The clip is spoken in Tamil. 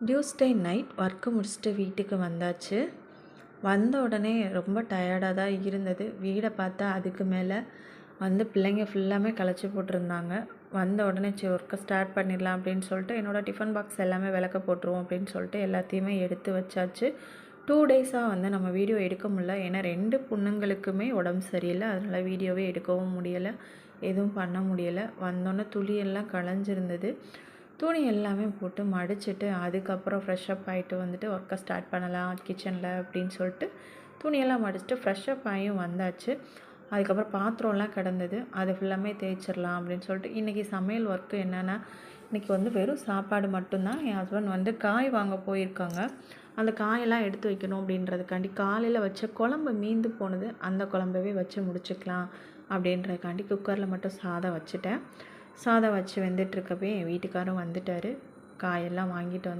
டியூஸ்டே நைட் ஒர்க்கு முடிச்சுட்டு வீட்டுக்கு வந்தாச்சு. வந்த உடனே ரொம்ப டயர்டாக தான் இருந்தது. வீடை பார்த்தா அதுக்கு மேலே பிள்ளைங்க ஃபுல்லாமே களைச்சி போட்டிருந்தாங்க. வந்த உடனே சரி ஒர்க்கை ஸ்டார்ட் பண்ணிடலாம் அப்படின்னு சொல்லிட்டு என்னோடய டிஃபன் பாக்ஸ் எல்லாமே விளக்க போட்டுருவோம் அப்படின்னு சொல்லிட்டு எல்லாத்தையுமே எடுத்து வச்சாச்சு. 2 டேஸாக நம்ம வீடியோ எடுக்க முடியல. ஏன்னா 2 பொண்ணுங்களுக்குமே உடம்பு சரியில்லை. அதனால் வீடியோவே எடுக்கவும் முடியலை, எதுவும் பண்ண முடியலை. வந்தோடனே துளியெல்லாம் களைஞ்சிருந்தது. துணி எல்லாமே போட்டு மடிச்சுட்டு அதுக்கப்புறம் ஃப்ரெஷ்அப் ஆகிட்டு ஒர்க்கை ஸ்டார்ட் பண்ணலாம் கிச்சனில் அப்படின்னு சொல்லிட்டு துணியெல்லாம் மடிச்சுட்டு ஃப்ரெஷ்அப் ஆகியும் வந்தாச்சு. அதுக்கப்புறம் பாத்திரம்லாம் கிடந்தது, அது ஃபுல்லாமே தேய்ச்சிடலாம் அப்படின்னு சொல்லிட்டு இன்றைக்கி சமையல் ஒர்க்கு என்னென்னா, இன்றைக்கி வெறும் சாப்பாடு மட்டும்தான். என் ஹஸ்பண்ட் காய் வாங்க போயிருக்காங்க. அந்த காயெல்லாம் எடுத்து வைக்கணும் அப்படின்றதுக்காண்டி காலையில் வச்ச குழம்பு மீந்து போனது, அந்த குழம்பவே வச்சு முடிச்சுக்கலாம் அப்படின்றதுக்காண்டி குக்கரில் மட்டும் சாதம் வச்சுட்டேன். சாதம் வச்சு வெந்துட்டுருக்கப்பே என் வீட்டுக்காரும் வந்துட்டார். காயெல்லாம் வாங்கிட்டு